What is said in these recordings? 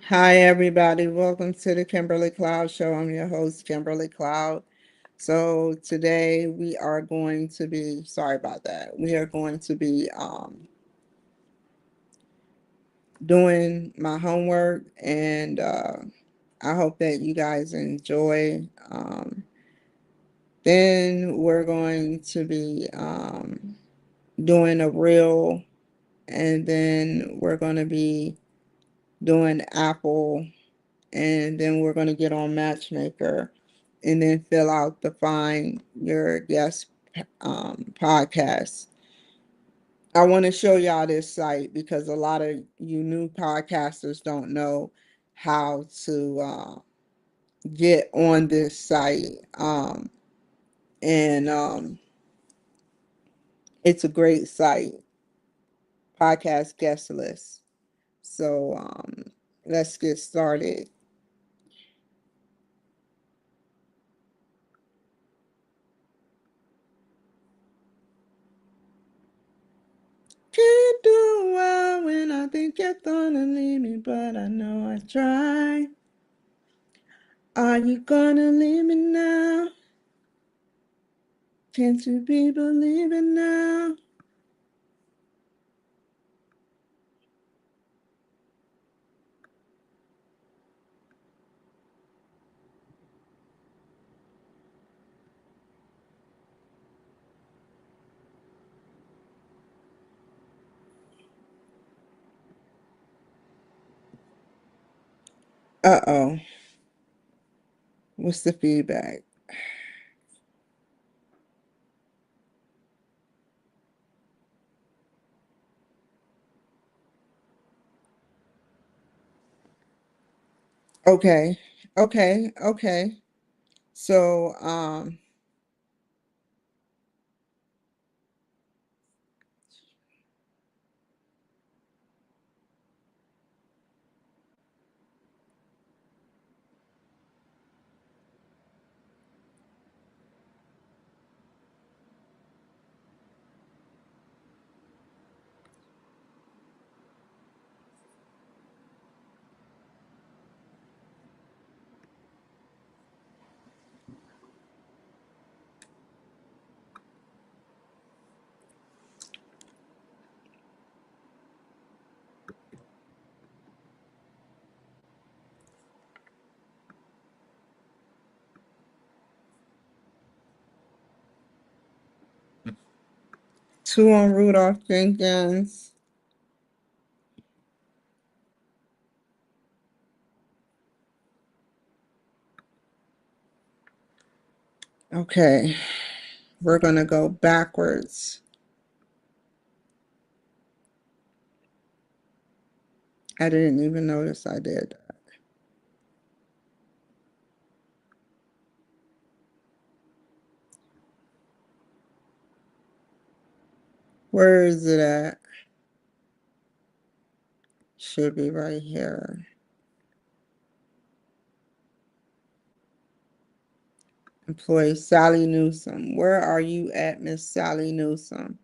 Hi, everybody. Welcome to the Kimberly Cloud Show. I'm your host, Kimberly Cloud. So today we are going to be, sorry about that. We are going to be doing my homework, and I hope that you guys enjoy. Then we're going to be doing a reel, and then we're going to be doing Apple, and then we're going to get on Matchmaker and then fill out the Find Your Guest podcast. I want to show y'all this site because a lot of you new podcasters don't know how to get on this site. And It's a great site, podcast guest list. So let's get started. Can't do well when I think you're gonna leave me, but I know I try. Are you gonna leave me now? Can't you be believing now? Uh-oh. What's the feedback? Okay. Okay. So, two on Rudolph Jenkins. Okay. We're gonna go backwards. I didn't even notice I did. Where is it at? Should be right here. Employee Sally Newsom. Where are you at, Miss Sally Newsom?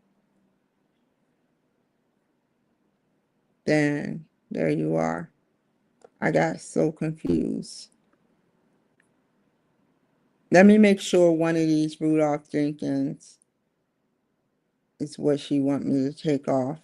Then there you are. I got so confused. Let me make sure one of these Rudolph Jenkins is what she want me to take off.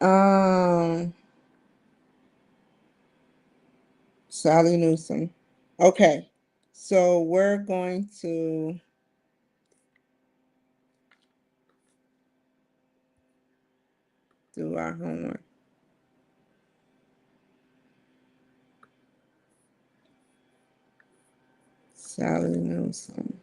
Um, Sally Newsom. Okay, so we're going to do our homework. Sally Newsom.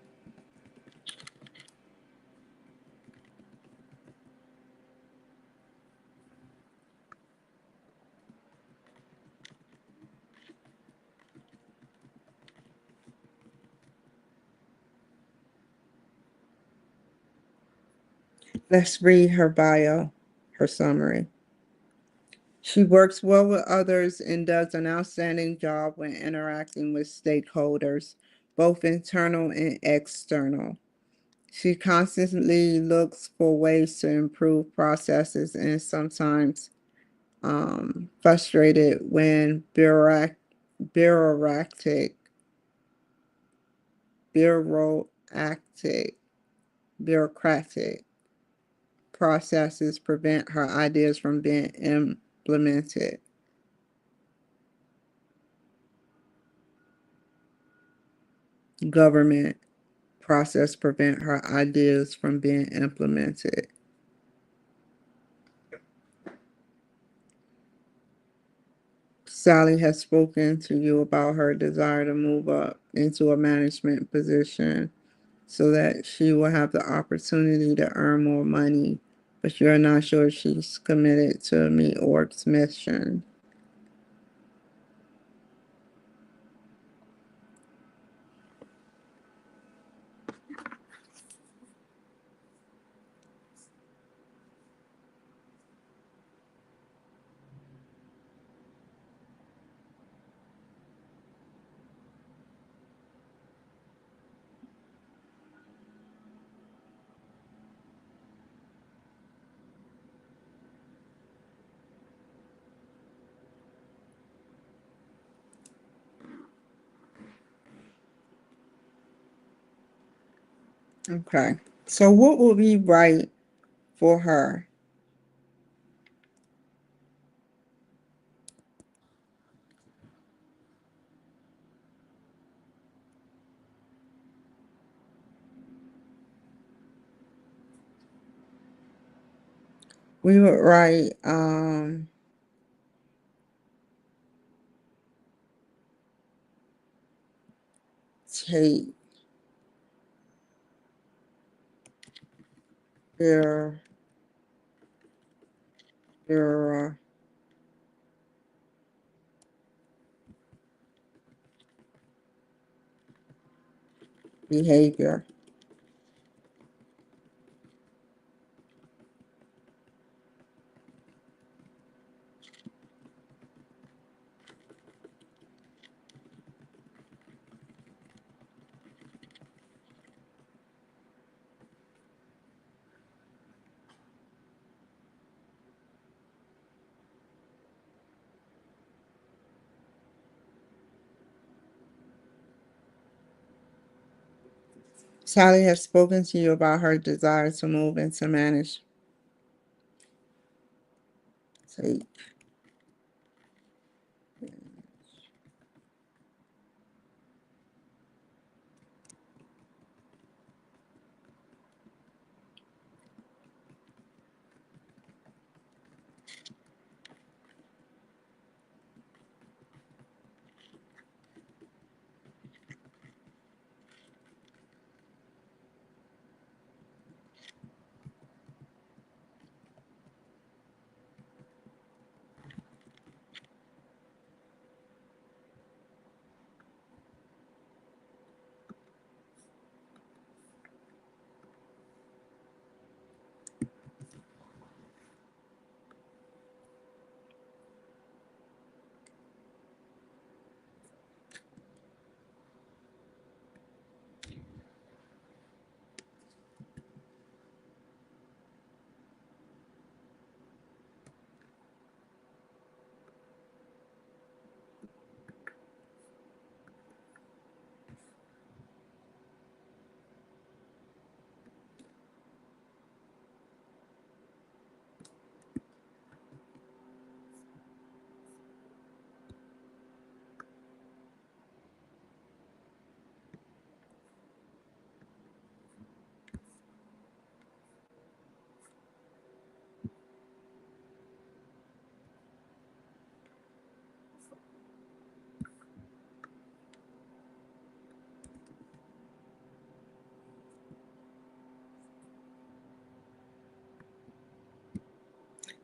Let's read her bio, her summary. She works well with others and does an outstanding job when interacting with stakeholders, both internal and external. She constantly looks for ways to improve processes and is sometimes frustrated when bureaucratic, bureaucratic, bureaucratic processes prevent her ideas from being implemented. Government process prevent her ideas from being implemented. Sally has spoken to you about her desire to move up into a management position so that she will have the opportunity to earn more money, but you're not sure she's committed to meet Org's mission. Okay. So what would be right for her? We would write take their their behavior. Sally has spoken to you about her desire to move into management.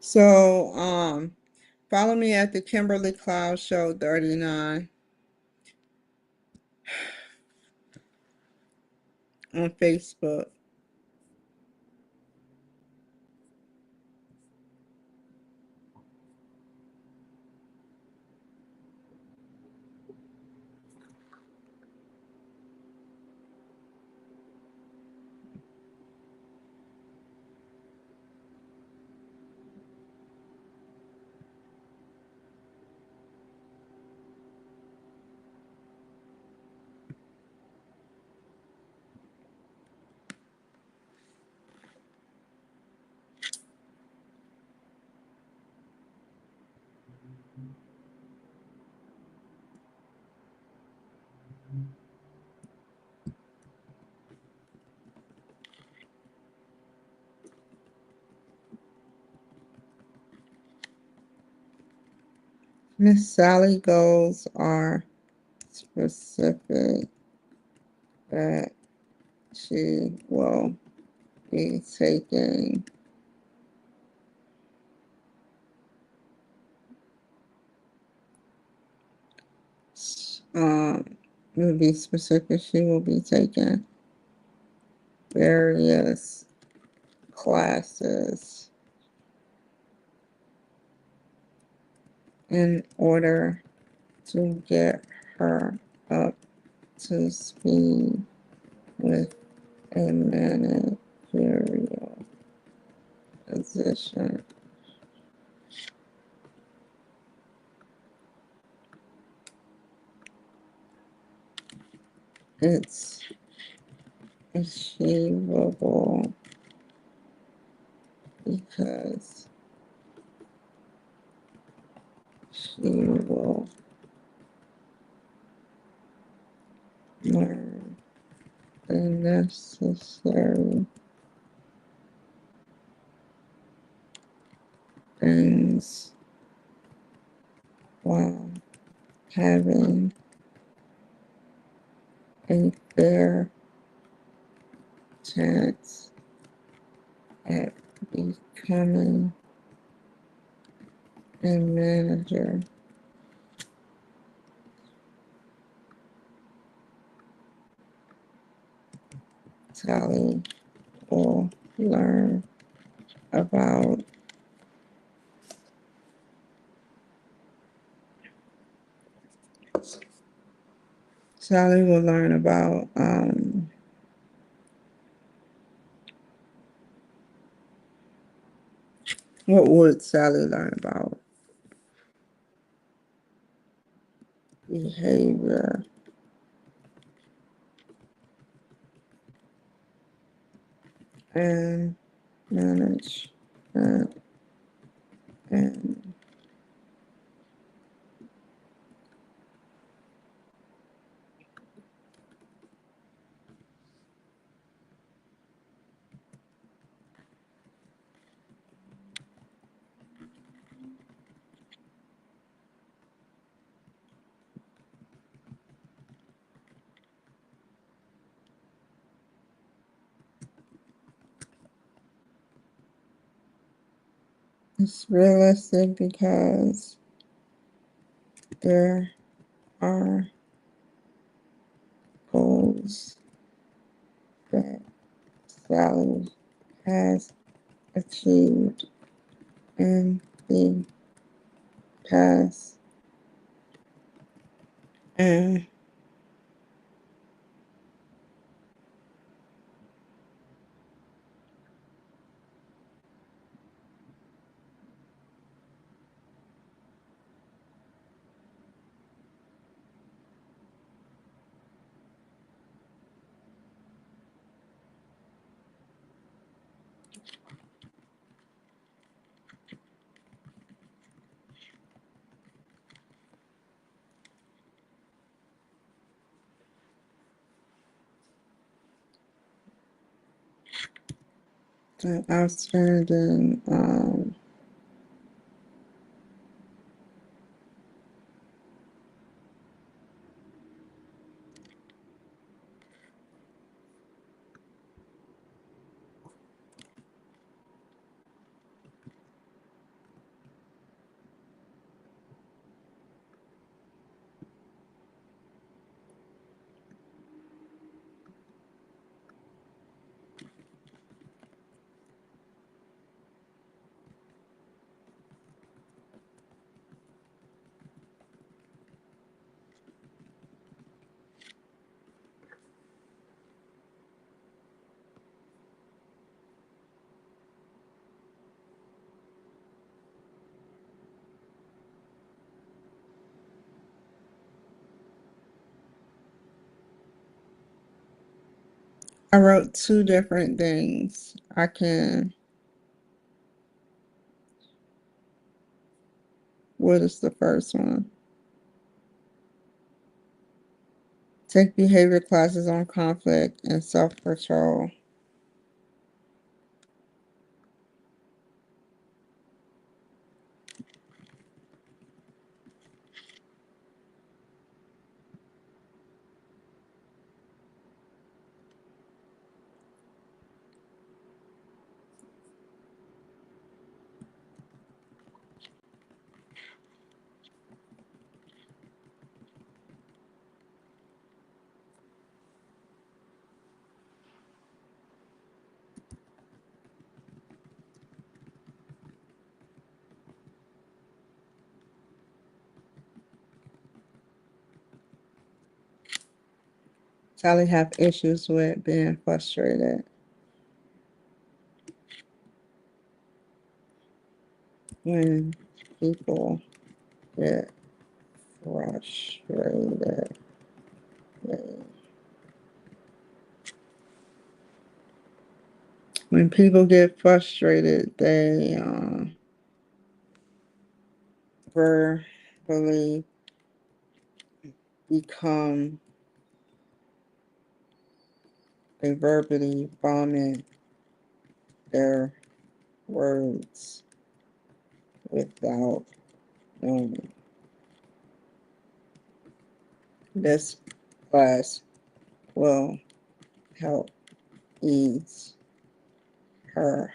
So, follow me at the Kimberly Cloud Show 39 on Facebook. Miss Sally goals are specific that she will be taking will be specific. She will be taking various classes in order to get her up to speed with a managerial position. It's achievable because she will learn the necessary things while having a fair chance at becoming a manager. Sally will learn about Sally will learn about what would Sally learn about? Behavior and management and it's realistic because there are goals that Sally has achieved in the past and the outstanding I wrote two different things. What is the first one? Take behavior classes on conflict and self-control. Sally have issues with being frustrated. When people get frustrated, when people get frustrated, they verbally become, they verbally vomit their words without knowing. This class will help ease her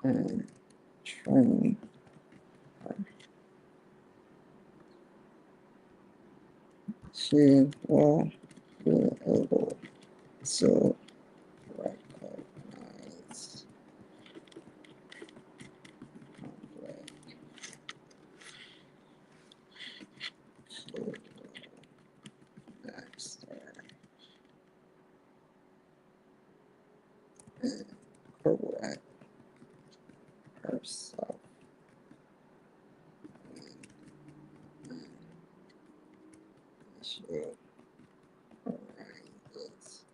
and train her. She will be able to recognize conflict. She will master and correct herself. She will arises.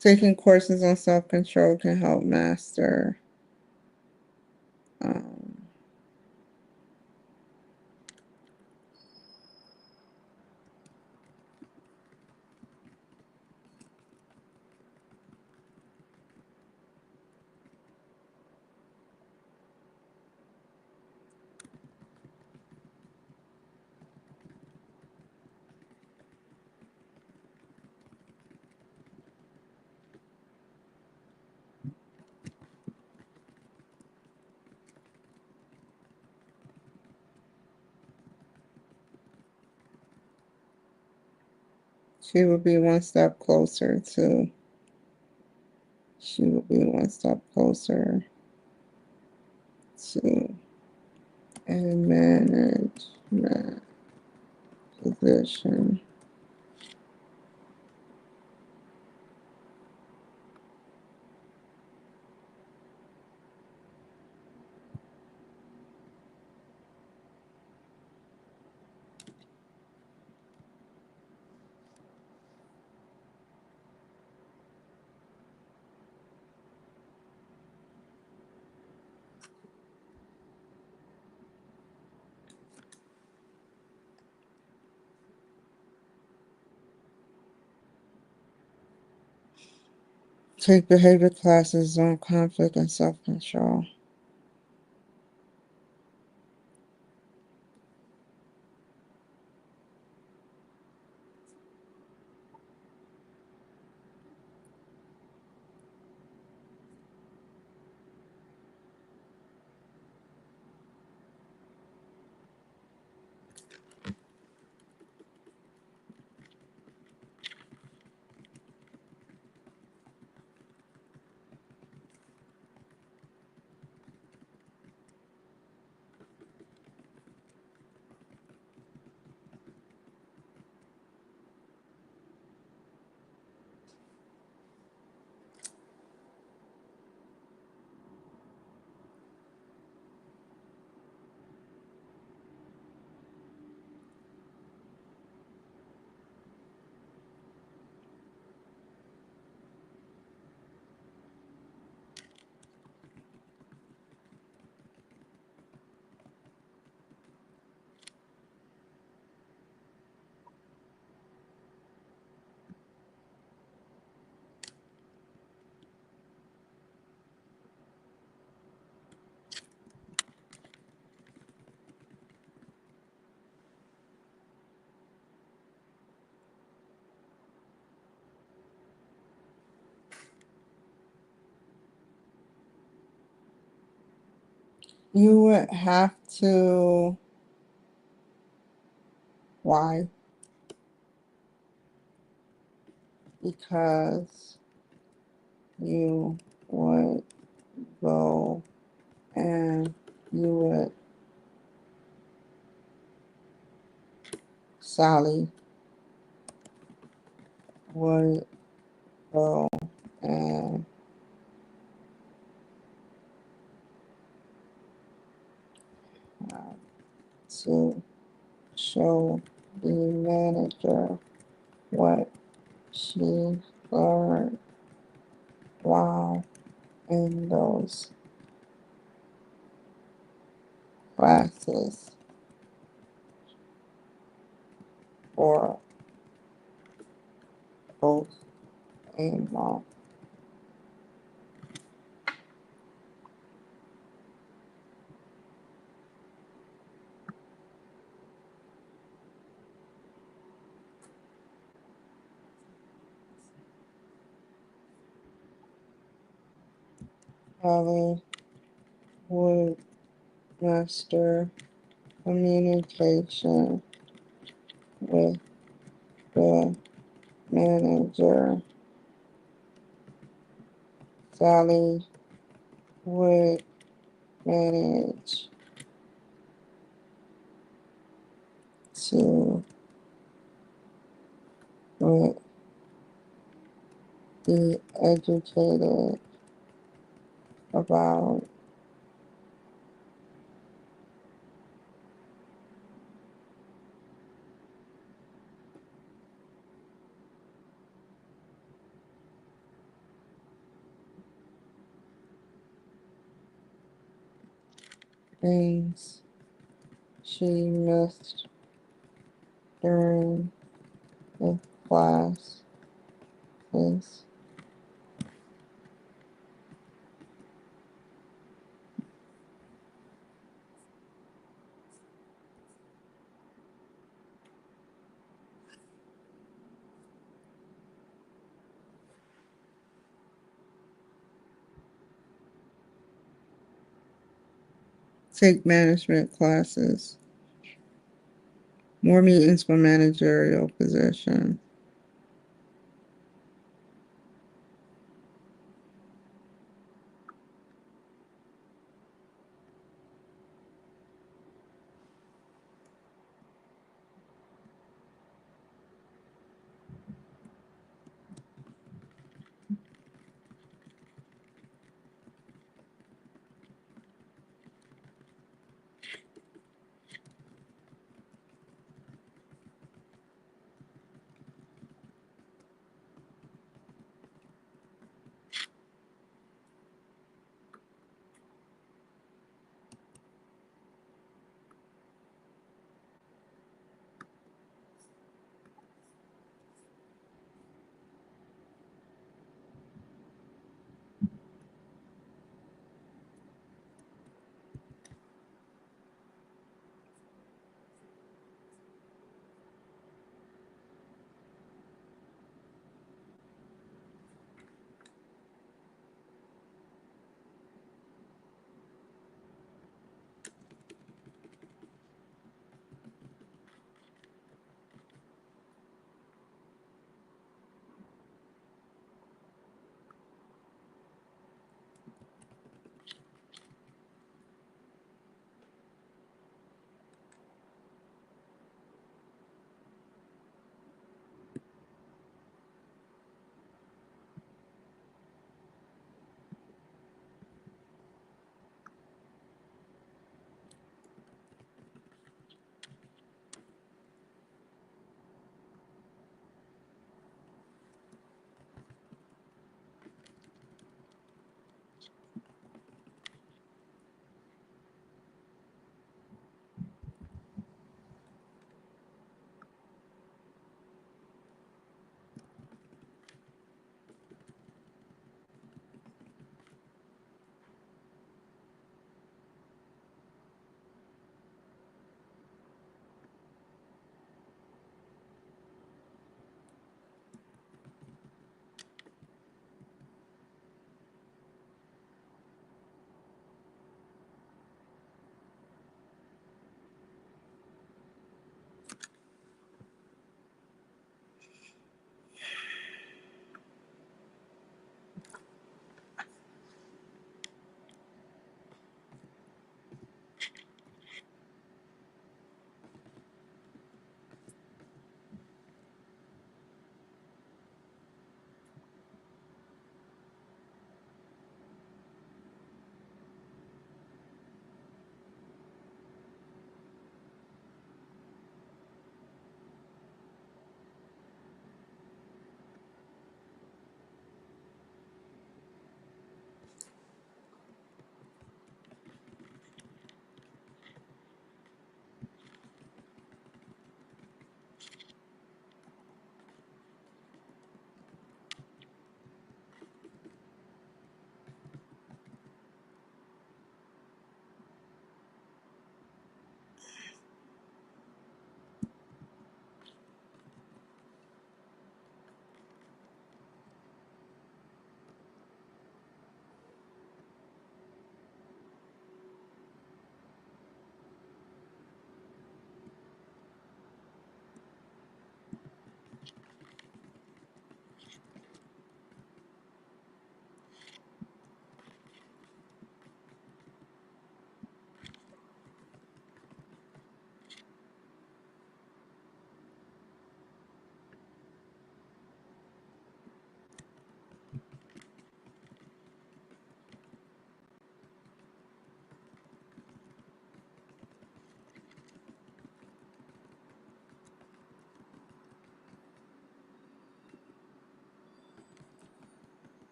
Taking courses on self-control can help master um, she will be one step closer to, she will be one step closer to a management position. Take behavior classes on conflict and self-control. You would have to, why? Because you would go and you would, Sally would go and have to show the manager what she learned while in those classes for both a month. Sally would master communication with the manager. Sally would manage to would be educated about things she missed during the classes. Take management classes. More meetings for managerial position.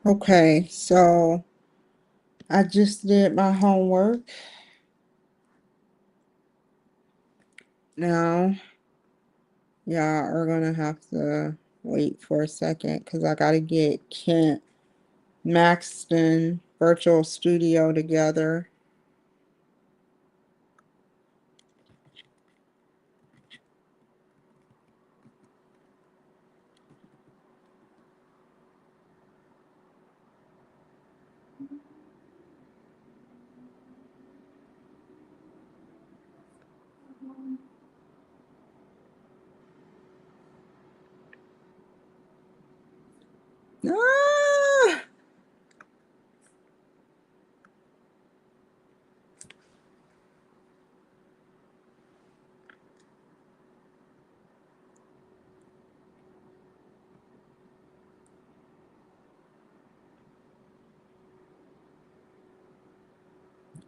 Okay, so I just did my homework. Now, y'all are gonna have to wait for a second because I gotta get Kent Maxton Virtual Studio together. Ah!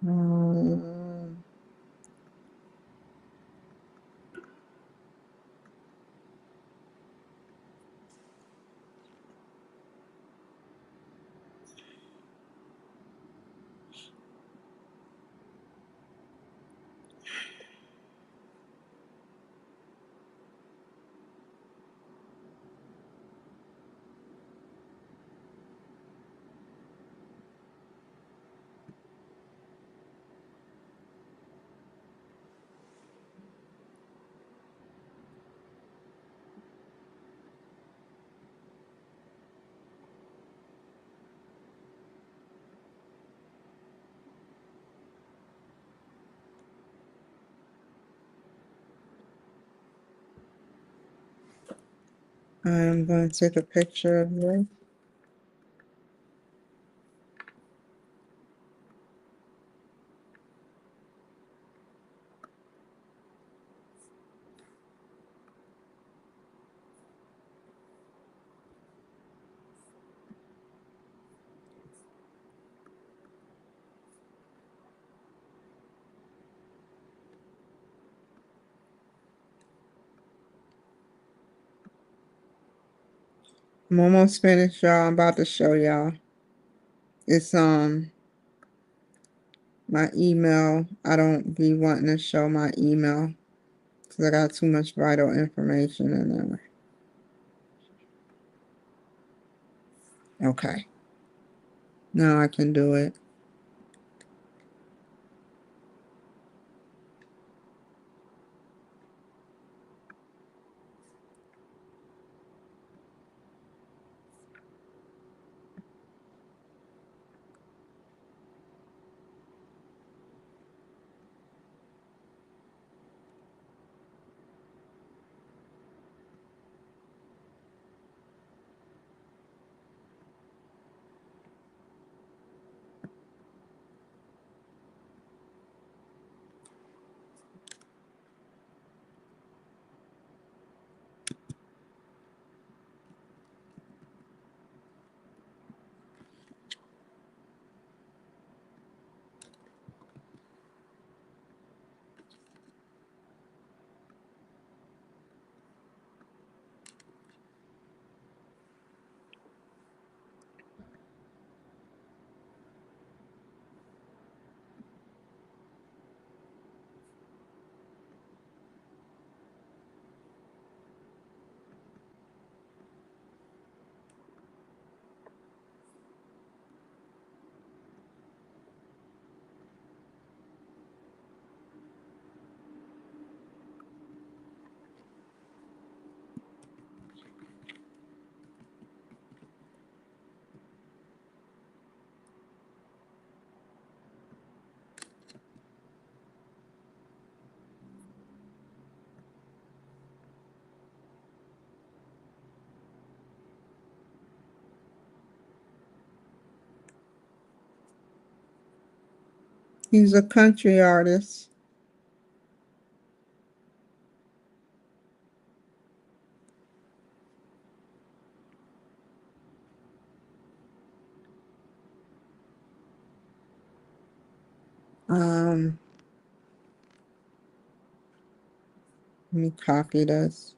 Um, I'm going to take a picture of this. I'm almost finished, y'all. I'm about to show y'all. It's my email. I don't be wanting to show my email because I got too much vital information in there. Okay. Now I can do it. He's a country artist. Um, Let me copy this.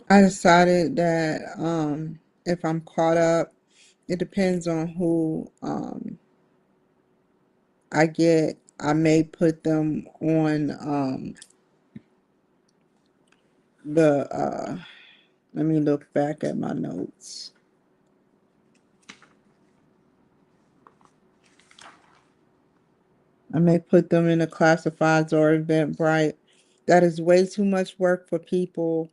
I decided that if I'm caught up, it depends on who I get. I may put them on the let me look back at my notes. I may put them in the classifieds or Eventbrite. That is way too much work for people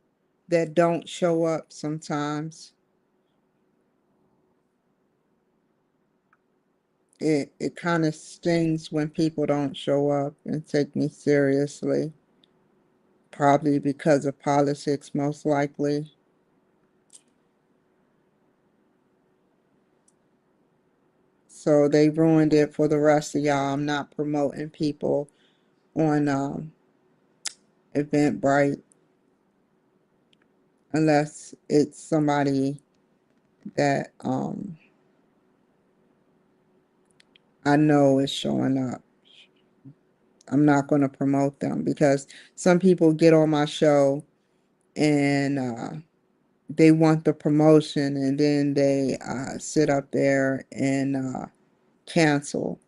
that don't show up sometimes. It kind of stings when people don't show up and take me seriously. Probably because of politics, most likely. So they ruined it for the rest of y'all. I'm not promoting people on Eventbrite unless it's somebody that I know is showing up. I'm not going to promote them because some people get on my show and they want the promotion and then they sit up there and cancel.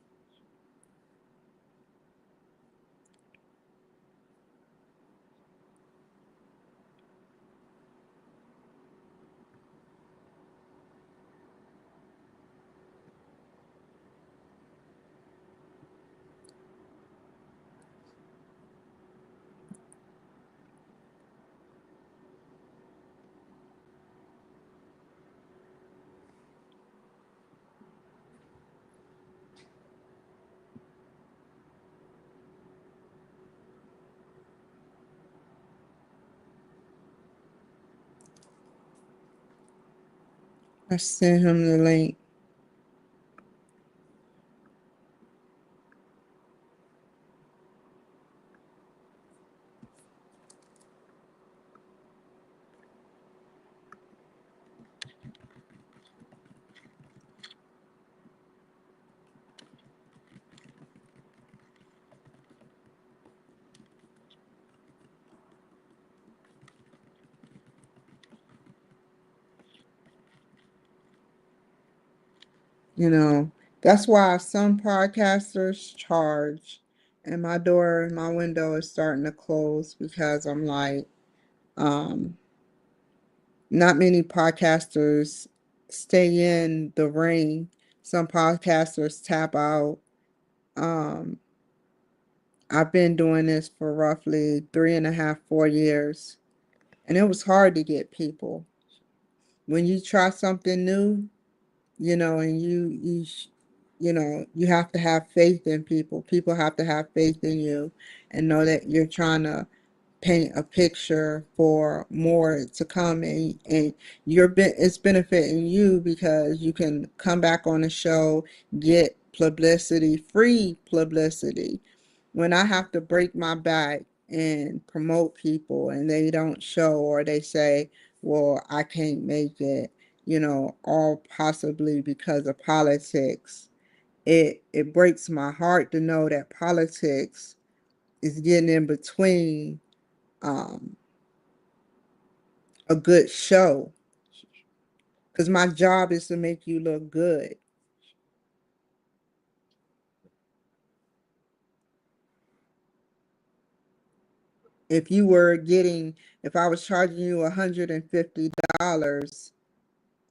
I sent him the link. You know, that's why some podcasters charge, and my window is starting to close because I'm like, um, not many podcasters stay in the ring. Some podcasters tap out. Um, I've been doing this for roughly 3.5, 4 years, and it was hard to get people. When you try something new, and you have to have faith in people. People have to have faith in you and know that you're trying to paint a picture for more to come, and it's benefiting you because you can come back on the show, get publicity, free publicity. When I have to break my back and promote people and they don't show, or they say, well, I can't make it, all possibly because of politics, it breaks my heart to know that politics is getting in between um, a good show, because my job is to make you look good. If you were getting, if I was charging you $150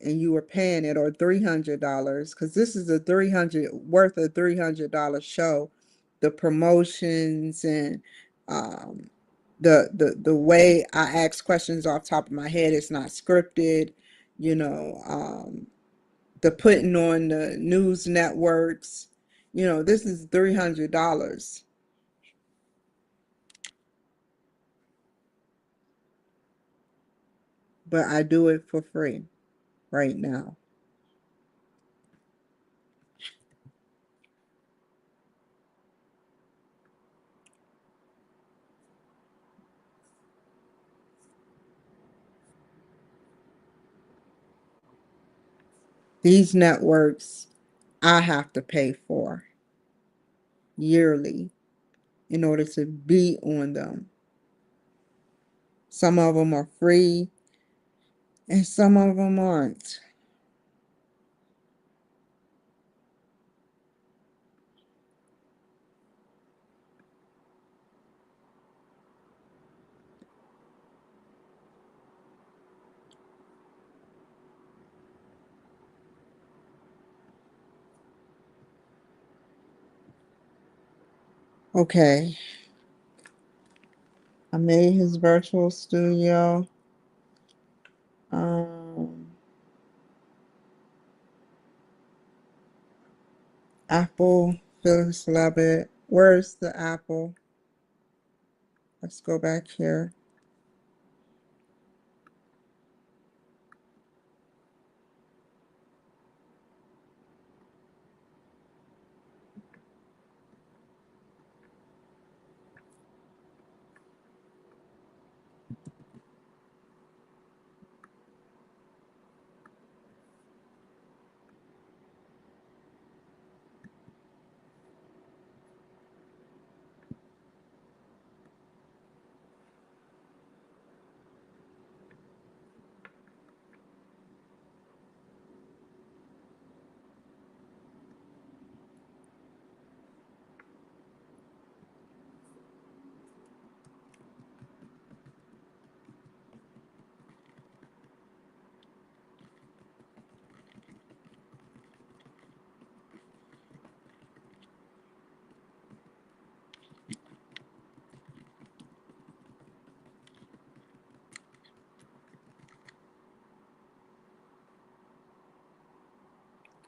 and you were paying it, or $300, because this is a 300 worth of $300 show, the promotions and um, the way I ask questions off top of my head, it's not scripted, the putting on the news networks, this is $300, but I do it for free right now. These networks I have to pay for yearly in order to be on them. Some of them are free, and some of them aren't. Okay, I made his virtual studio. Um, Apple, Phyllis Lovett. Where's the apple? Let's go back here.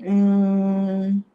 Um,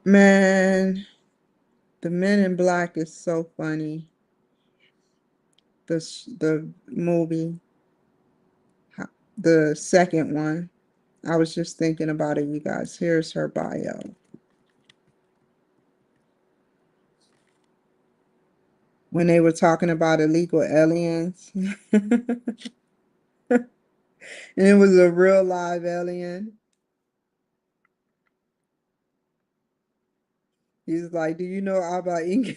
man, the Men in Black is so funny. The movie, the second one. I was just thinking about it, you guys. Here's her bio. When they were talking about illegal aliens, and it was a real live alien. He's like, "Do you know about English?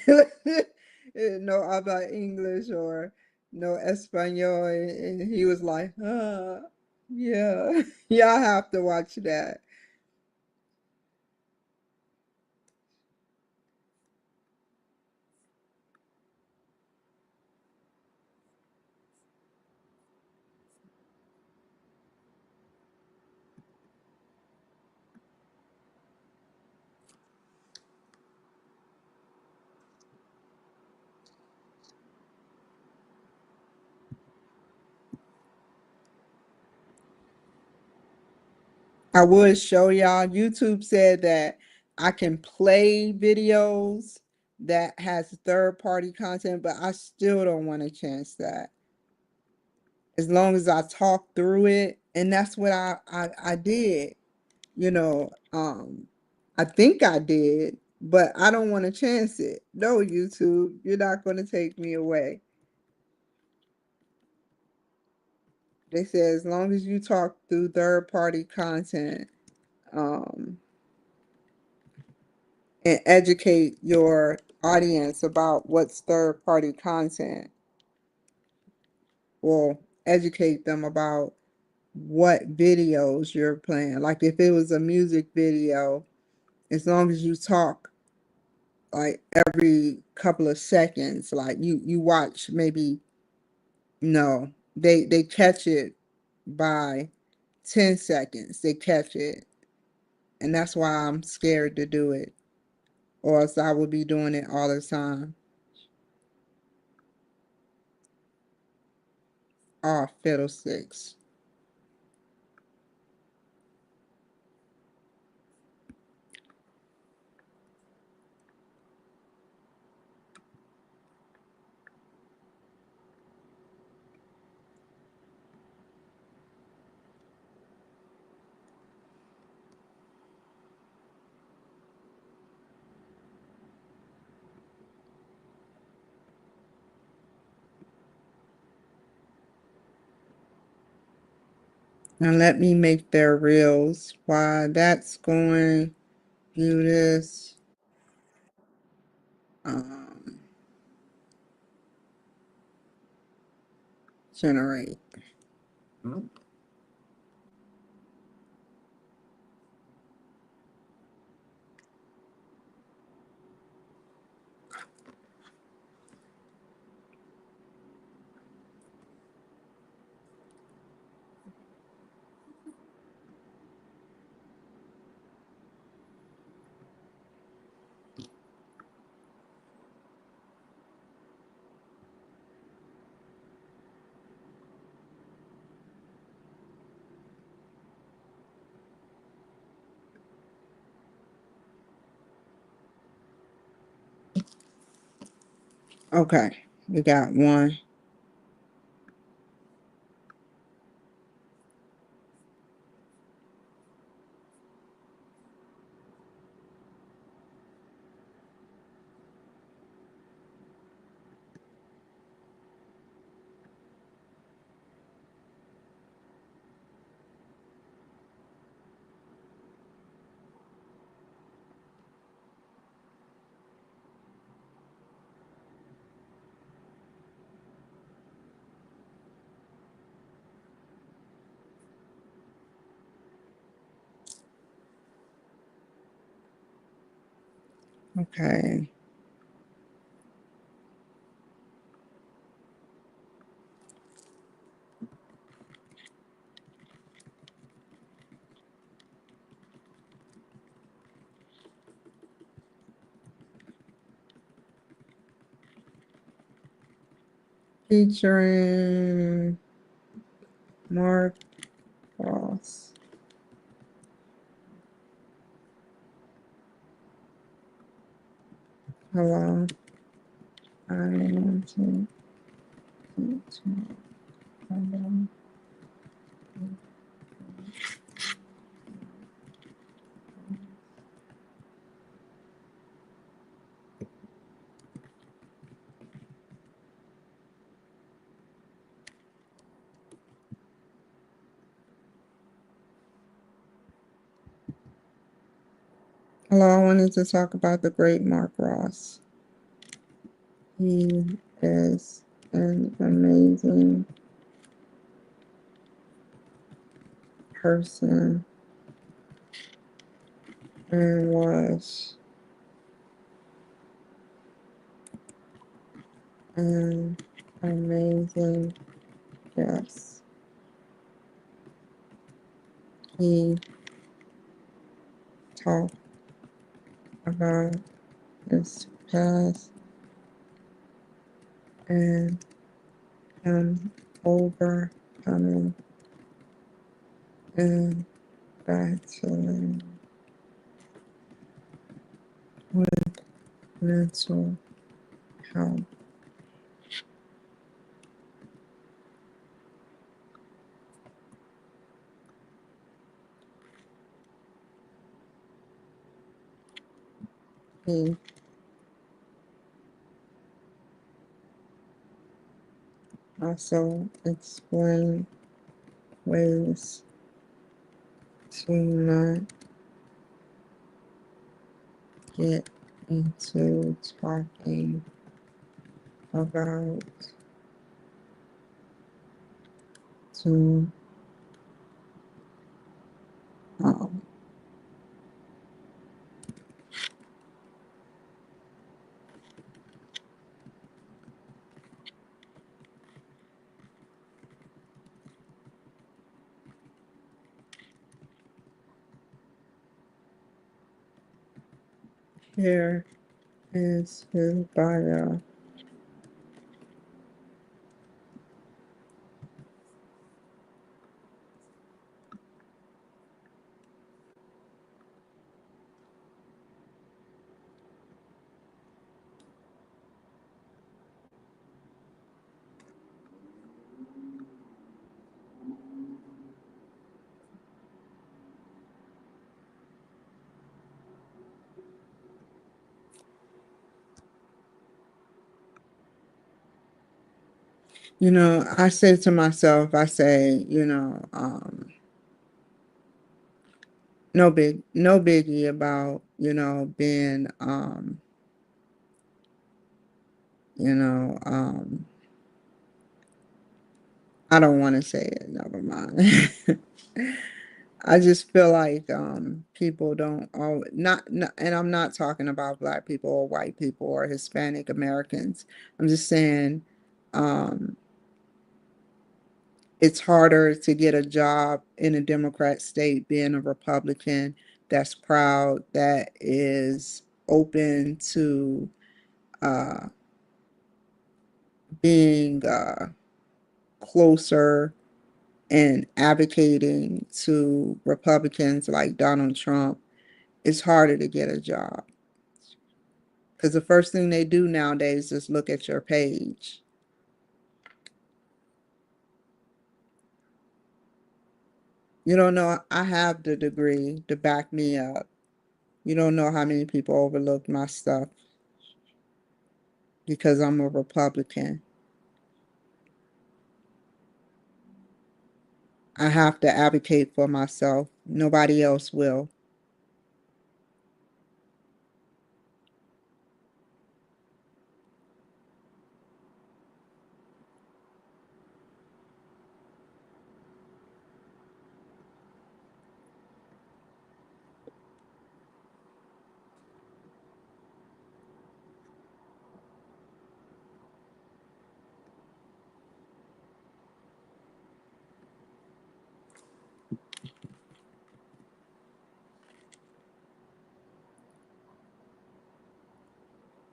No about English or no Espanol?" And he was like, yeah, y'all have to watch that." I would show y'all. YouTube said that I can play videos that has third party content, but I still don't want to chance that. As long as I talk through it, and that's what I did. You know, I think I did, but I don't want to chance it. No, YouTube, you're not going to take me away. They said as long as you talk through third party content, um, and educate your audience about what's third party content, or educate them about what videos you're playing. Like if it was a music video, as long as you talk like every couple of seconds, like you watch maybe no, they catch it by 10 seconds. They catch it. And that's why I'm scared to do it. Or else I would be doing it all the time. Oh, fiddlesticks. Now let me make their reels. While that's going, do this. Um, generate. Okay, we got one. Okay. Featuring Mark Ross. Hello. I want to. Hello, I wanted to talk about the great Mark Ross. He is an amazing person and was an amazing guest. He talked about his past and him overcoming and battling with mental health. He also explained ways to not get into talking about too Here is his bio. I say to myself, I say, no biggie about, being, you know, um, I don't want to say it, never mind. I just feel like people don't always not, and I'm not talking about black people or white people or Hispanic Americans. I'm just saying um, it's harder to get a job in a Democrat state being a Republican that's proud, that is open to uh, being closer and advocating to Republicans like Donald Trump. It's harder to get a job because the first thing they do nowadays is look at your page. You don't know, I have the degree to back me up. You don't know how many people overlook my stuff because I'm a Republican. I have to advocate for myself. Nobody else will.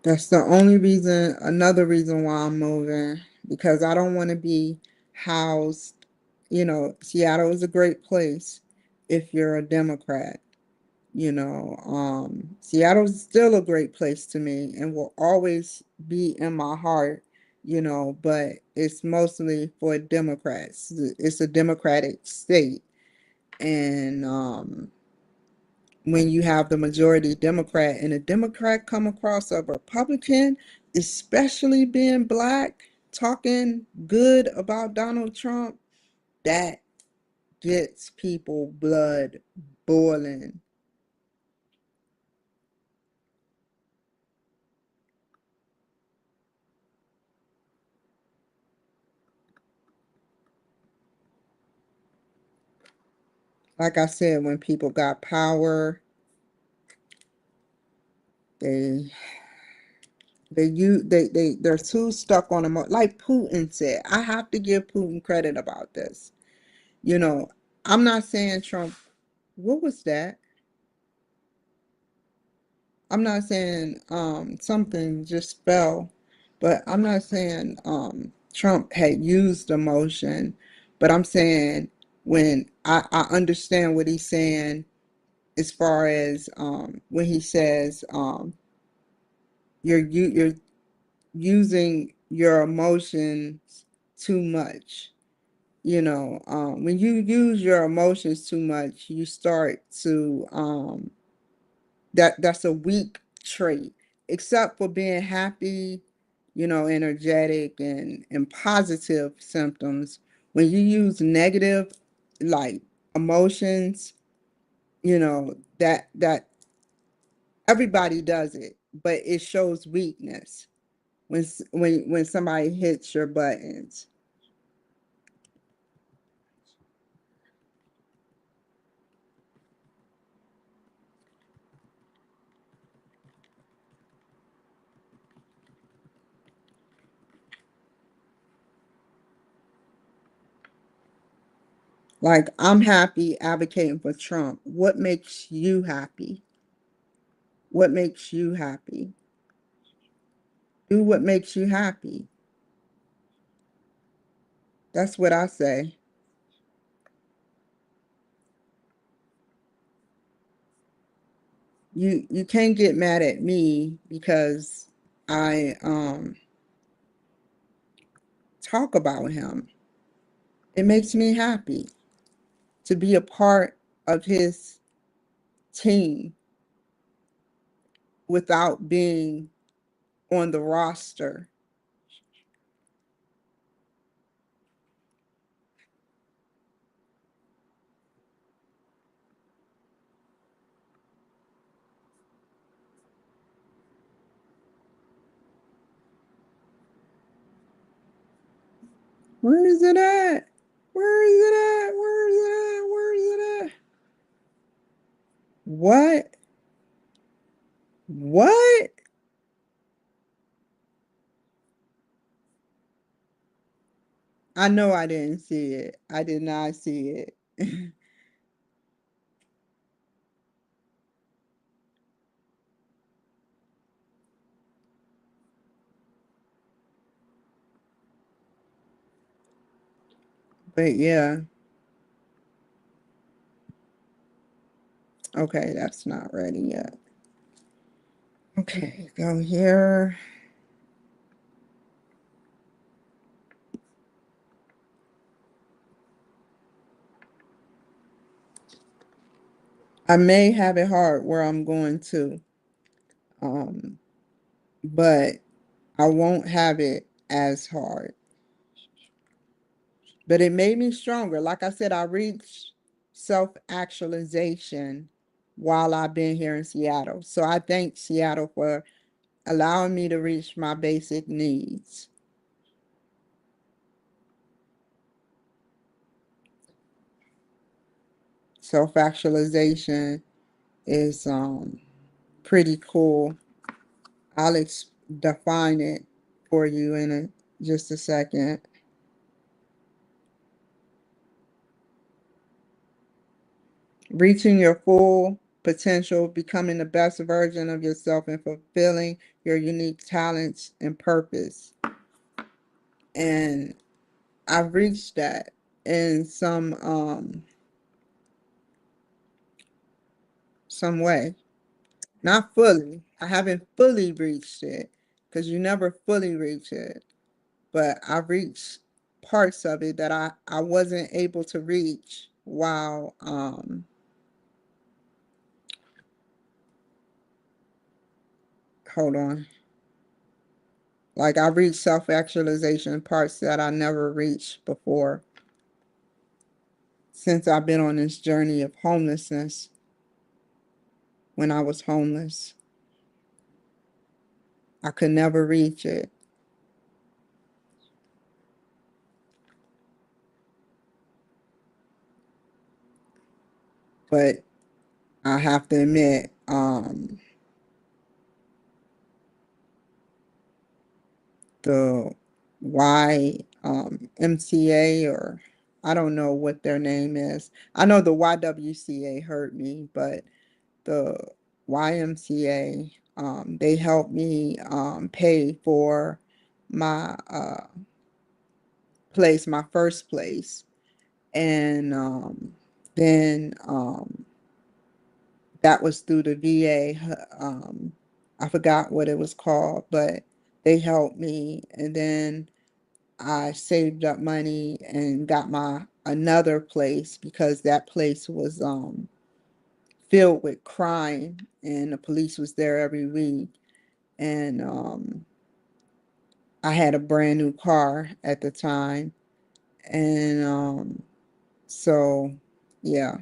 That's the only reason, another reason why I'm moving, because I don't want to be housed. Seattle is a great place if you're a Democrat. Seattle's still a great place to me and will always be in my heart, but it's mostly for Democrats. It's a Democratic state. And when you have the majority Democrat and a Democrat come across a Republican, especially being black, talking good about Donald Trump, that gets people blood boiling. Like I said, when people got power, they they're too stuck on them. Like Putin said, I have to give Putin credit about this. You know, I'm not saying Trump. What was that? I'm not saying something just fell, but I'm not saying Trump had used emotion, but I'm saying when I understand what he's saying as far as when he says you're using your emotions too much. When you use your emotions too much, you start to that's a weak trait, except for being happy, energetic and positive symptoms. When you use negative like emotions, that everybody does it, but it shows weakness when somebody hits your buttons. Like I'm happy advocating for Trump. What makes you happy? what makes you happy. Do what makes you happy. That's what I say. You can't get mad at me because I talk about him. It makes me happy to be a part of his team without being on the roster. Where is it at? Where is it at? Where is it at? Where is it at? What? What? I know I didn't see it. I did not see it. But yeah, okay, that's not ready yet. Okay, go here. I may have it hard where I'm going to, um, but I won't have it as hard. But it made me stronger. Like I said, I reached self-actualization while I've been here in Seattle. So I thank Seattle for allowing me to reach my basic needs. Self-actualization is pretty cool. I'll define it for you in just a second. Reaching your full potential, becoming the best version of yourself, and fulfilling your unique talents and purpose. And I've reached that in some way. Not fully. I haven't fully reached it because you never fully reach it. But I've reached parts of it that I wasn't able to reach while hold on. Like I reached self-actualization parts that I never reached before since I've been on this journey of homelessness when I was homeless. I could never reach it. But I have to admit, the MCA, or I don't know what their name is. I know the YWCA hurt me, but the YMCA, they helped me pay for my place, my first place. And then that was through the VA. I forgot what it was called, but they helped me. And then I saved up money and got my another place because that place was filled with crime and the police was there every week. And I had a brand new car at the time. And so yeah,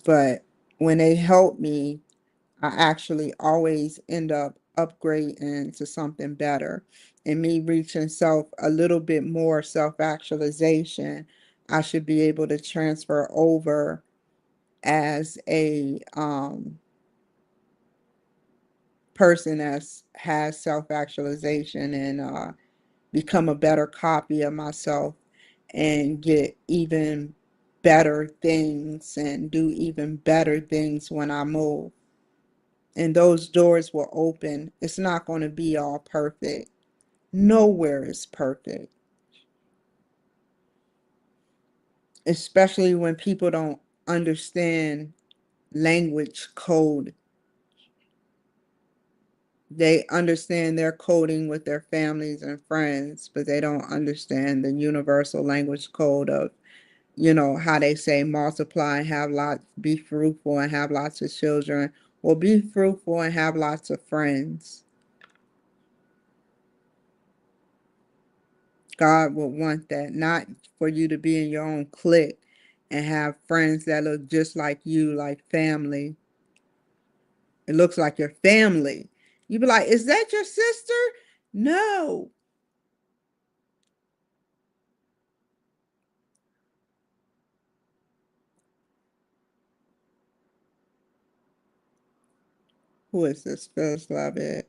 but when they helped me, I actually always end up upgrading to something better. And me reaching self a little bit more self-actualization, I should be able to transfer over as a person that has self-actualization and become a better copy of myself and get even better things and do even better things when I move. And those doors will open. It's not going to be all perfect. Nowhere is perfect, especially when people don't understand language code. They understand their coding with their families and friends, but they don't understand the universal language code of, how they say multiply and have lots, be fruitful and have lots of children, or be fruitful and have lots of friends. God would want that, not for you to be in your own clique and have friends that look just like you, like family. It looks like your family. You be like, is that your sister? No. Who is this? Phyllis Lovett.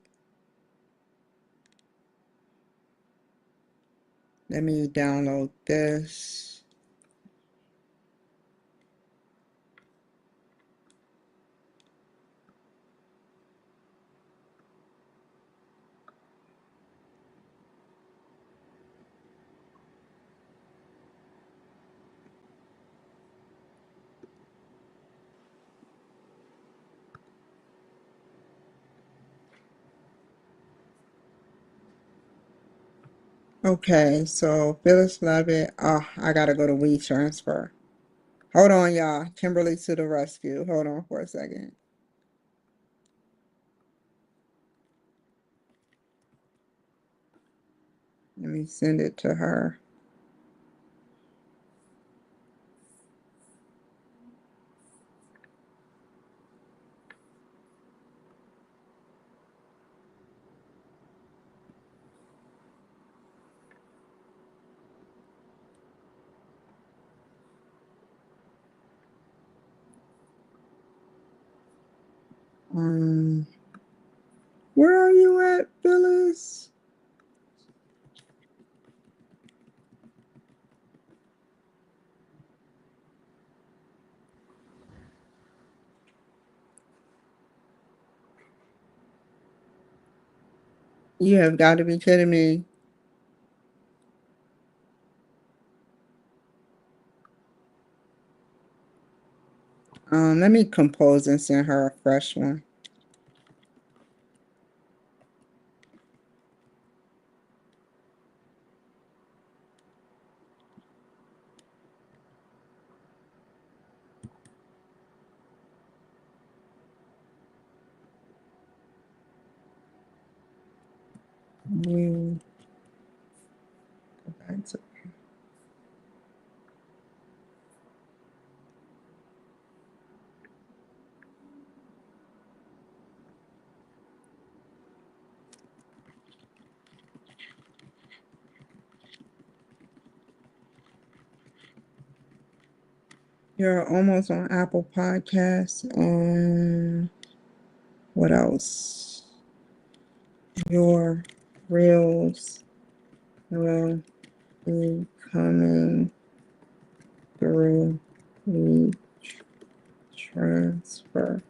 Let me download this. Okay, so Phyllis Lovett. Oh, I gotta go to WeTransfer. Hold on, y'all. Kimberly to the rescue. Hold on for a second. Let me send it to her. Um, where are you at, Phyllis? You have got to be kidding me. Let me compose and send her a fresh one. You go back to You're almost on Apple Podcasts. What else? Your reels will be coming through the transfer.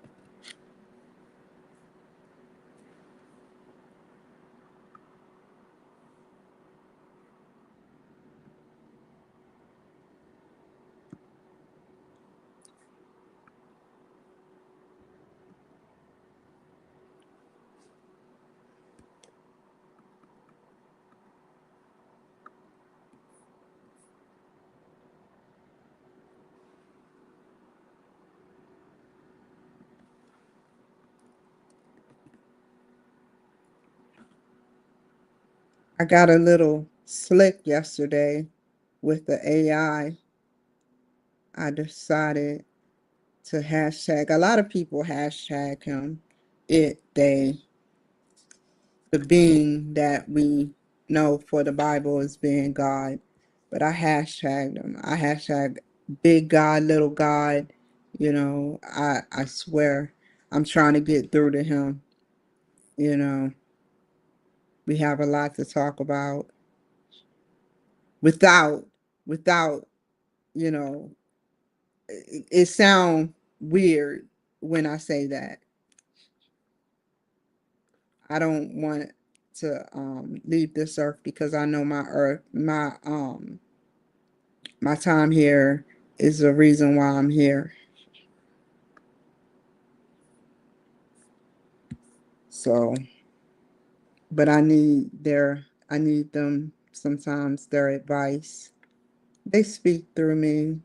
I got a little slick yesterday with the AI. I decided to hashtag. A lot of people hashtag him, it, they, the being that we know for the Bible as being God. But I hashtagged him. I hashtag big God, little God. I swear I'm trying to get through to him. You know, we have a lot to talk about without, without, you know, it sounds weird when I say that. I don't want to leave this earth because I know my time here is the reason why I'm here. So, but I need them sometimes their advice. They speak through me,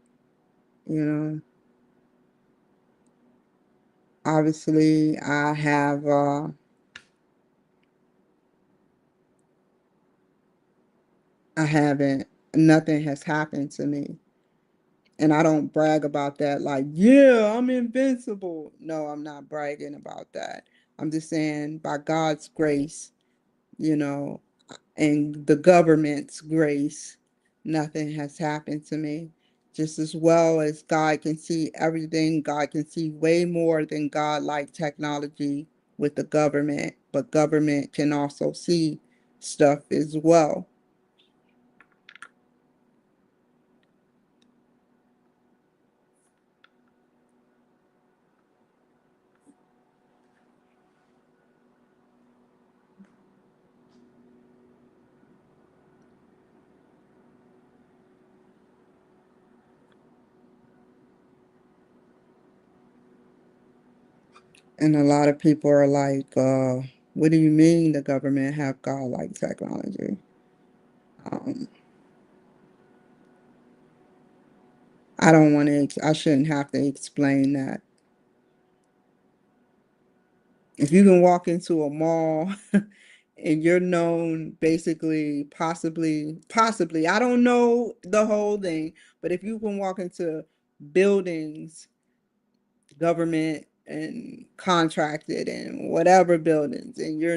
you know. Obviously, I haven't nothing has happened to me. And I don't brag about that like, yeah, I'm invincible. No, I'm not bragging about that. I'm just saying by God's grace, you know, and the government's grace, nothing has happened to me. Just as well as God can see everything, God can see way more than God like technology with the government, but government can also see stuff as well. And a lot of people are like, what do you mean the government have God like technology? Um, I don't want to, I shouldn't have to explain that. If you can walk into a mall and you're known basically, possibly, I don't know the whole thing, but if you can walk into buildings, government and contracted and whatever buildings, and you're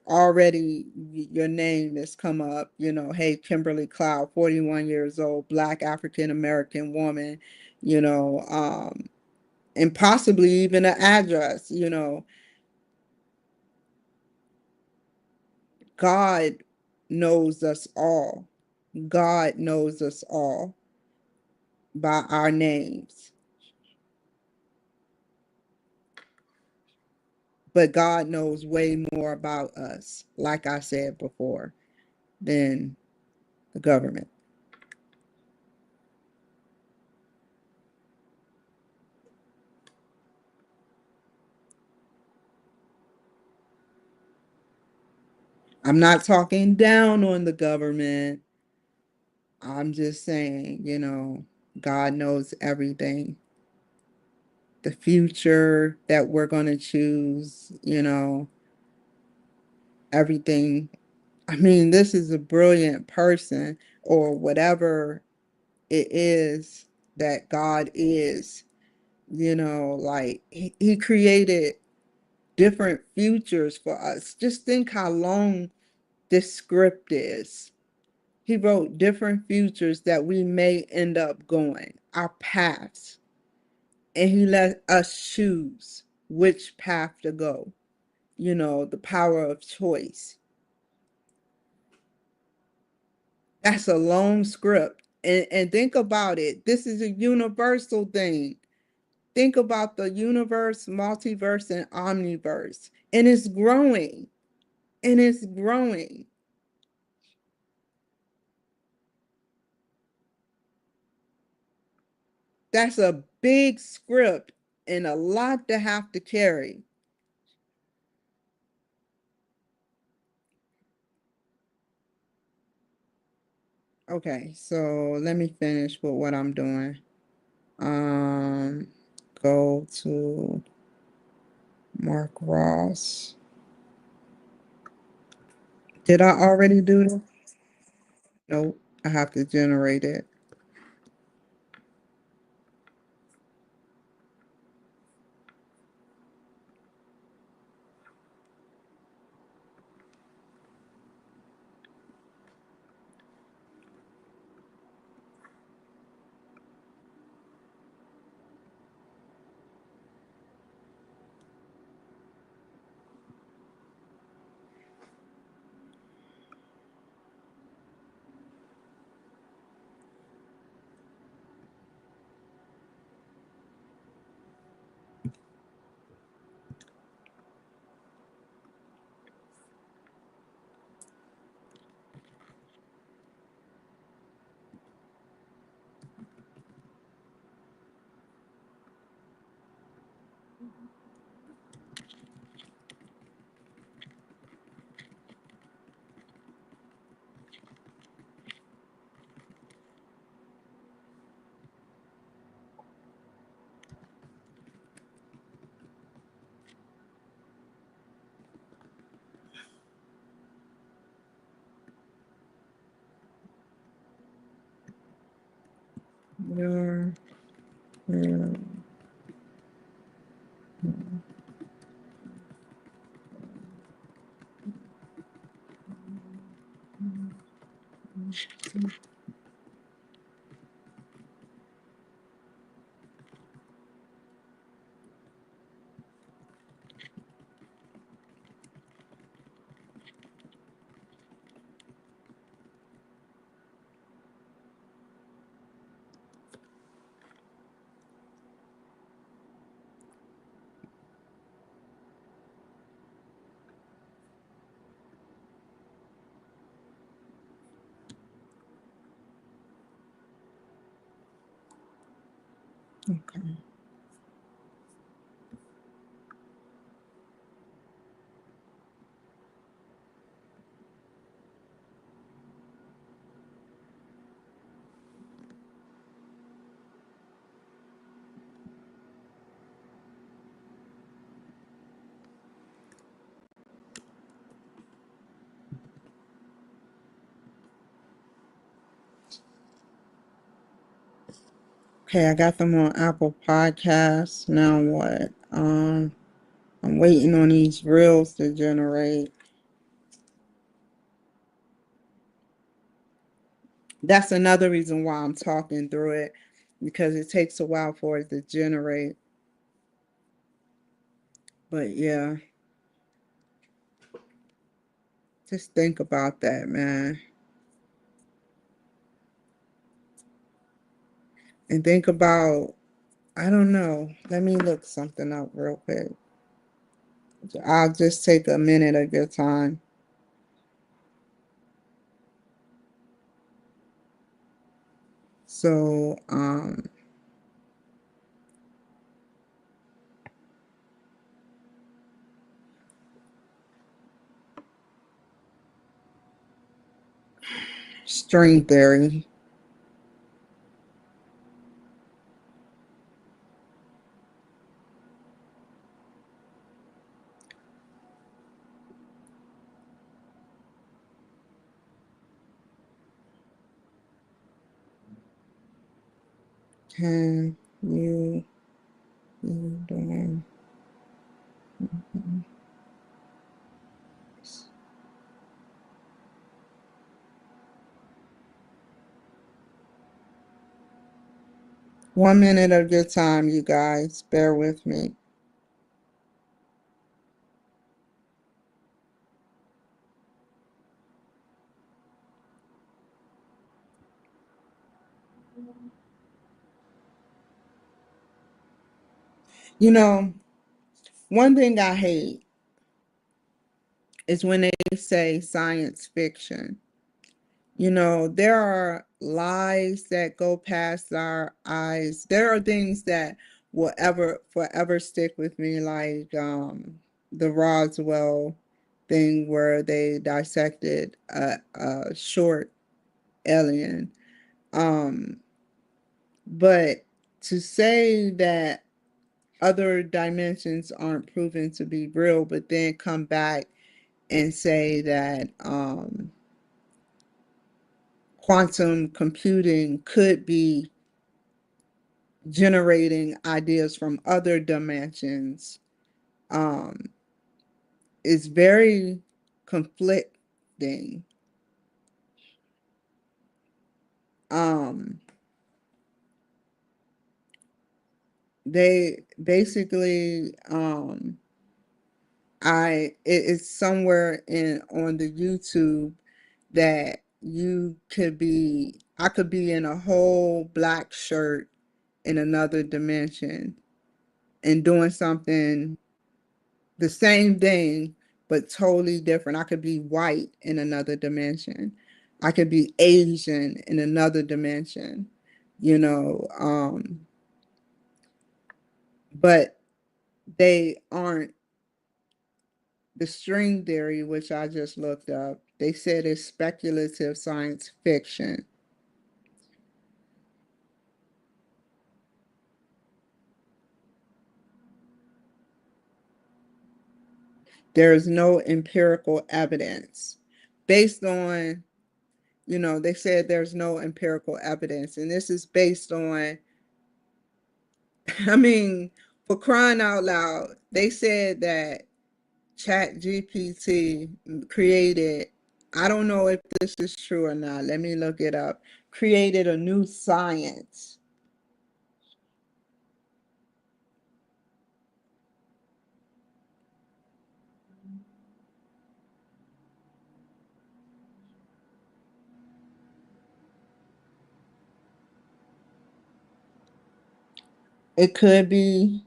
already, your name has come up, hey, Kimberly Cloud, 41 years old, Black African American woman, you know, and possibly even an address, God knows us all. God knows us all by our names. But God knows way more about us, like I said before, than the government. I'm not talking down on the government. I'm just saying, God knows everything. The future that we're going to choose, everything. I mean, this is a brilliant person or whatever it is that God is, like he created different futures for us. Just think how long this script is. He wrote different futures that we may end up going, our paths, and he let us choose which path to go, the power of choice. That's a long script. And think about it. This is a universal thing. Think about the universe, multiverse, and omniverse. And it's growing. And it's growing. That's a big script and a lot to have to carry. Okay, so let me finish with what I'm doing. Um, go to Mark Ross. Did I already do this? Nope, I have to generate it. Your, your, okay. Okay, I got them on Apple Podcasts. Now what? I'm waiting on these reels to generate. That's another reason why I'm talking through it, because it takes a while for it to generate. But yeah, just think about that, man. And think about, I don't know. Let me look something up real quick. I'll just take a minute of your time. So, string theory. Can you be doing? 1 minute of your time, you guys. Bear with me. You know, one thing I hate is when they say science fiction. You know, there are lies that go past our eyes. There are things that will ever forever stick with me, like the Roswell thing where they dissected a short alien. Um, but to say that other dimensions aren't proven to be real, but then come back and say that quantum computing could be generating ideas from other dimensions um, is very conflicting. Um, they basically, it's somewhere in on the YouTube that I could be in a whole black shirt in another dimension and doing something the same thing, but totally different. I could be white in another dimension. I could be Asian in another dimension, you know. But they aren't the string theory, which I just looked up. They said it's speculative science fiction. There is no empirical evidence based on, they said there's no empirical evidence, and this is based on, I mean, for crying out loud, they said that Chat GPT created, I don't know if this is true or not, let me look it up, created a new science. It could be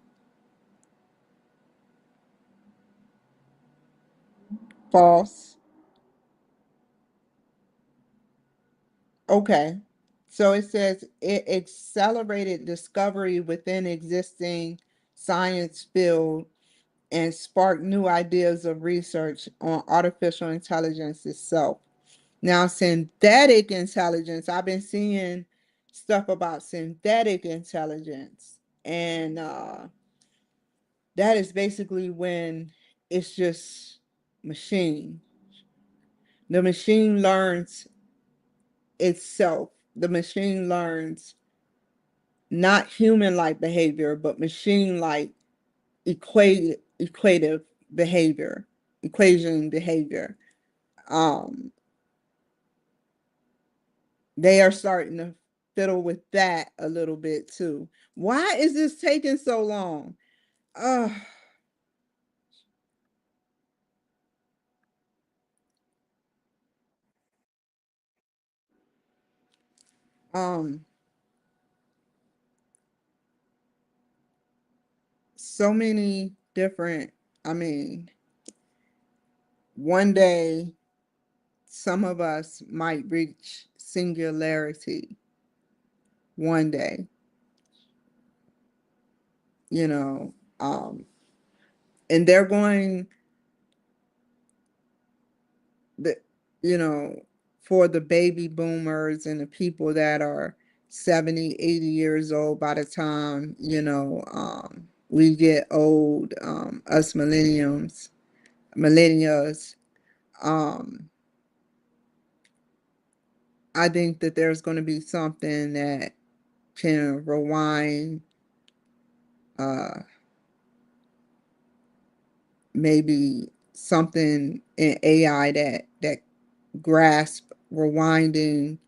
false. Okay. So it says it accelerated discovery within existing science field and sparked new ideas of research on artificial intelligence itself. Now, synthetic intelligence, I've been seeing stuff about synthetic intelligence, and that is basically when it's just machine. The machine learns itself. The machine learns not human-like behavior, but machine-like equative behavior, equation behavior. Um, they are starting to fiddle with that a little bit too. Why is this taking so long? Uh, um, so many different, I mean, one day some of us might reach singularity one day, you know, um, and they're going the you know, for the baby boomers and the people that are 70, 80 years old by the time, we get old, us millennials, um, I think that there's going to be something that can rewind, uh, maybe something in AI that grasp rewinding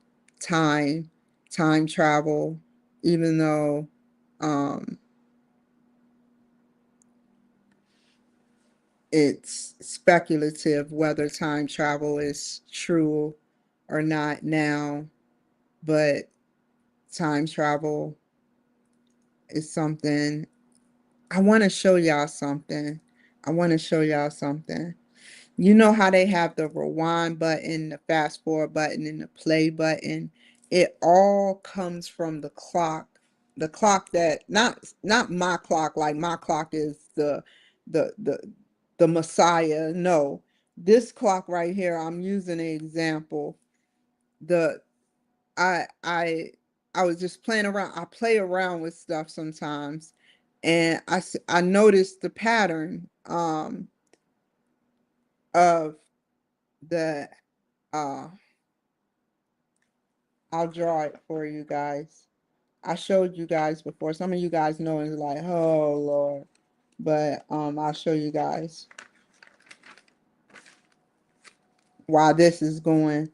time, time travel, even though um, it's speculative whether time travel is true or not now, but time travel is something. I want to show y'all something. I want to show y'all something. You know how they have the rewind button, the fast forward button, and the play button? It all comes from the clock that not my clock, like my clock is the the the Messiah. No, this clock right here, I'm using an example. The I I I was just playing around. I play around with stuff sometimes, and I noticed the pattern of the uh I'll draw it for you guys. I showed you guys before. Some of you guys know it's like, oh Lord. But I'll show you guys while this is going.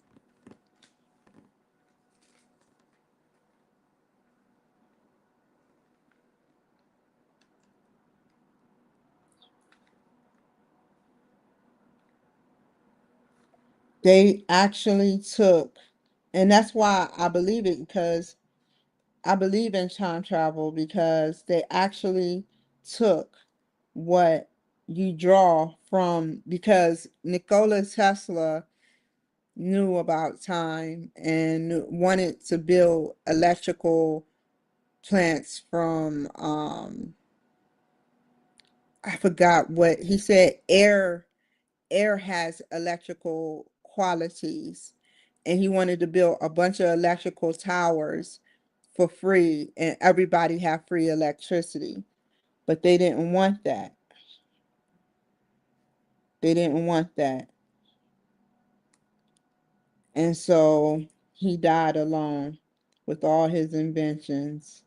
They actually took, and that's why I believe it, because I believe in time travel, because they actually took what you draw from, because Nikola Tesla knew about time and wanted to build electrical plants from I forgot what he said. Air has electrical qualities, and he wanted to build a bunch of electrical towers for free and everybody have free electricity, but they didn't want that. They didn't want that. And so he died alone with all his inventions.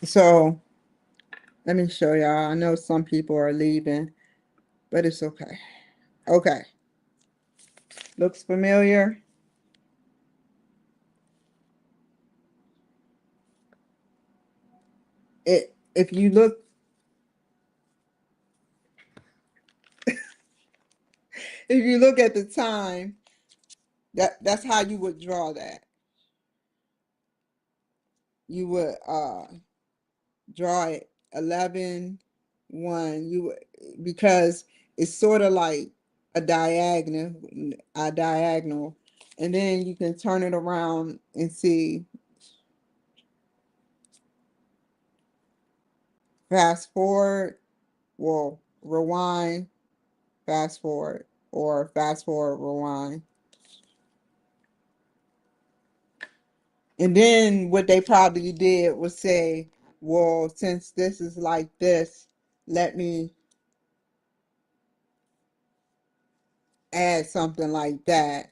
So let me show y'all. I know some people are leaving, but it's okay. Okay. Looks familiar? It if you look if you look at the time, that's how you would draw that. You would draw it 11 1. You would, because it's sort of like a diagonal, and then you can turn it around and see. Fast forward, well, rewind, fast forward, or fast forward, rewind. And then what they probably did was say, well, since this is like this, let me add something like that.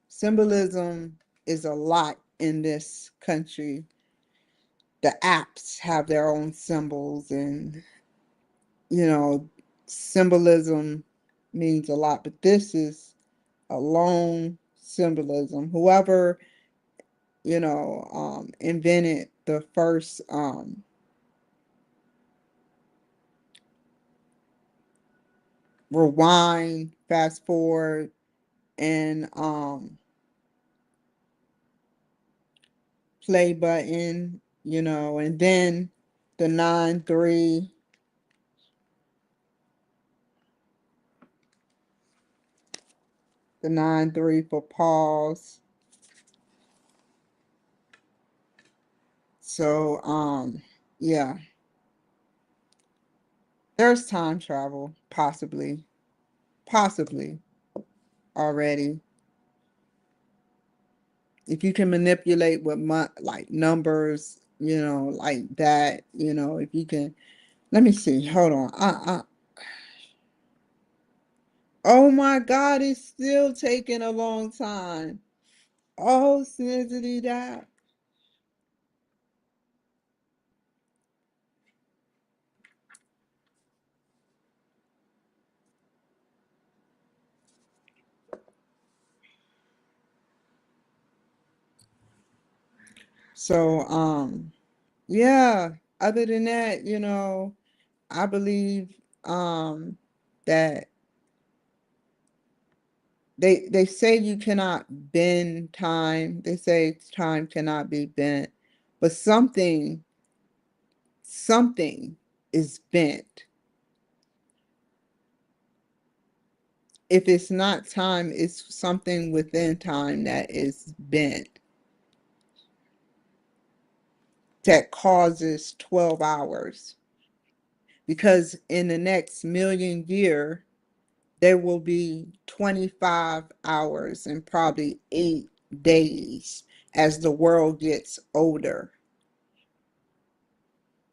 Symbolism is a lot in this country. The apps have their own symbols, and you know, symbolism means a lot, but this is a long symbolism. Whoever, invented the first rewind, fast forward, and play button, and then the 9-3, the 9-3 for pause. So yeah, there's time travel, possibly already. If you can manipulate with like numbers, like that, if you can. Let me see. Hold on. Oh my God, it's still taking a long time. Oh, snizzity that. So, yeah, other than that, I believe that they say you cannot bend time. They say time cannot be bent, but something is bent. If it's not time, it's something within time that is bent that causes 12 hours. Because in the next million year, there will be 25 hours and probably 8 days as the world gets older.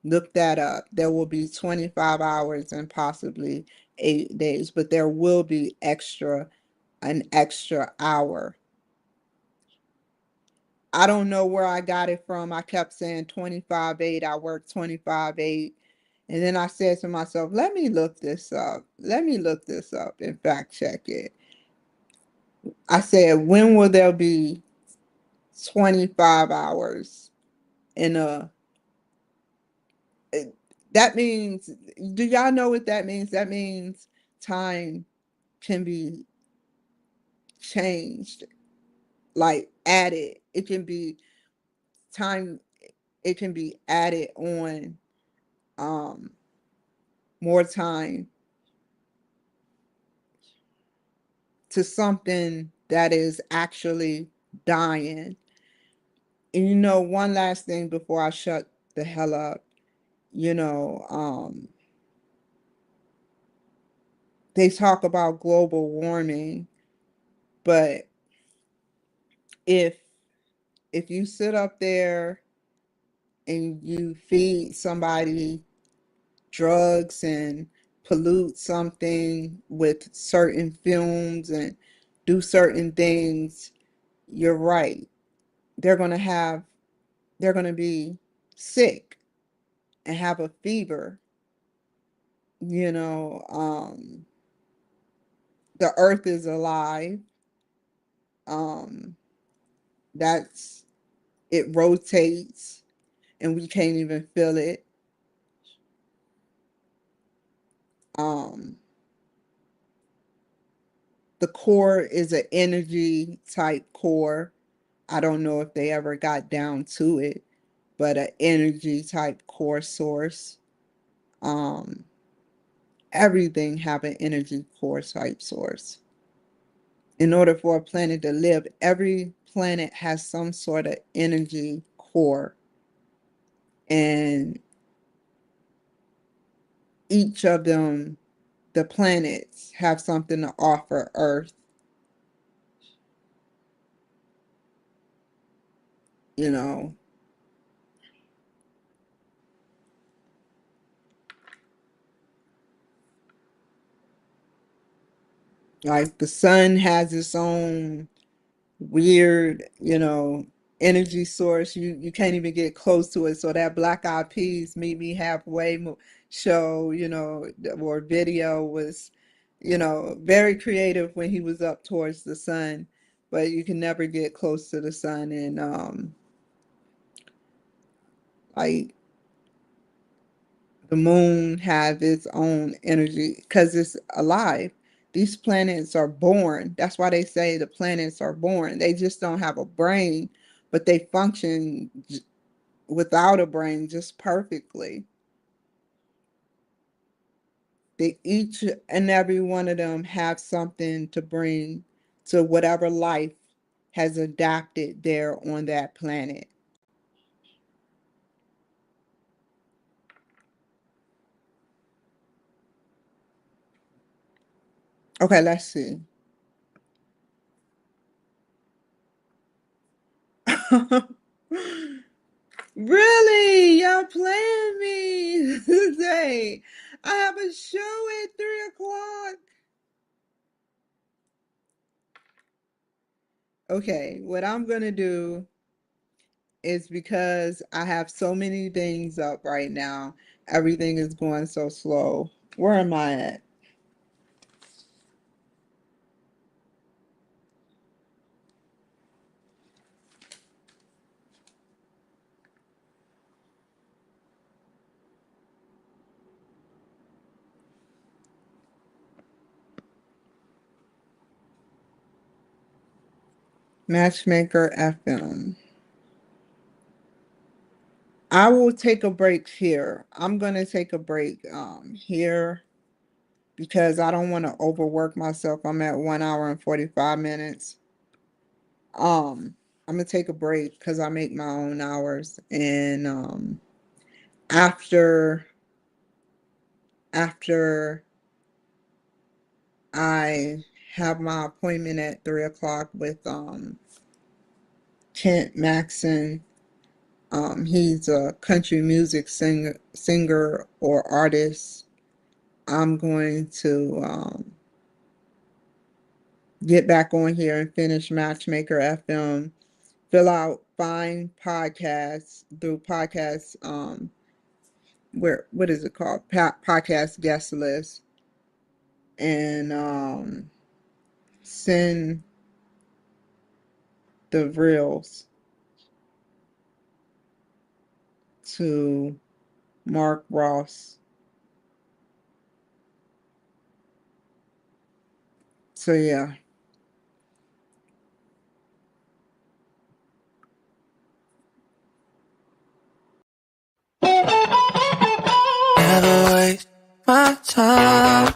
Look that up. There will be 25 hours and possibly 8 days, but there will be an extra hour. I don't know where I got it from. I kept saying 25/8. I worked 25/8. And then I said to myself, let me look this up. Let me look this up and fact check it. I said, when will there be 25 hours in a that means, do y'all know what that means? That means time can be changed, like added. It can be time, it can be added on um more time. to something that is actually dying. And one last thing before I shut the hell up, you know, um, they talk about global warming, but if you sit up there and you feed somebody drugs and pollute something with certain fumes and do certain things, you're right. They're going to be sick and have a fever. You know, the earth is alive. Um, that's it rotates and we can't even feel it. Um, the core is an energy type core. I don't know if they ever got down to it, but an energy type core source. Um, Everything have an energy core type source. In order for a planet to live, every planet has some sort of energy core, and each of them, the planets, have something to offer Earth. You know, like the sun has its own weird, energy source. You can't even get close to it. So that Black Eyed Peas Meet Me Halfway show, or video was, very creative when he was up towards the sun, but you can never get close to the sun. And like the moon have its own energy because it's alive. These planets are born. That's why they say the planets are born. They just don't have a brain, but they function without a brain just perfectly. They each and every one of them have something to bring to whatever life has adapted there on that planet. Okay, let's see. Really? Y'all playing me today? I have a show at 3 o'clock. Okay, what I'm gonna do is because I have so many things up right now, everything is going so slow. Where am I at? Matchmaker FM. I will take a break here. I'm gonna take a break here because I don't want to overwork myself. I'm at 1 hour and 45 minutes. I'm gonna take a break because I make my own hours, and after after I have my appointment at 3 o'clock with Kent Maxon. He's a country music singer or artist. I'm going to get back on here and finish Matchmaker FM, fill out Find Podcasts through podcasts, where, what is it called? Podcast guest list, and send the reels to Mark Ross. So yeah. Never waste my time.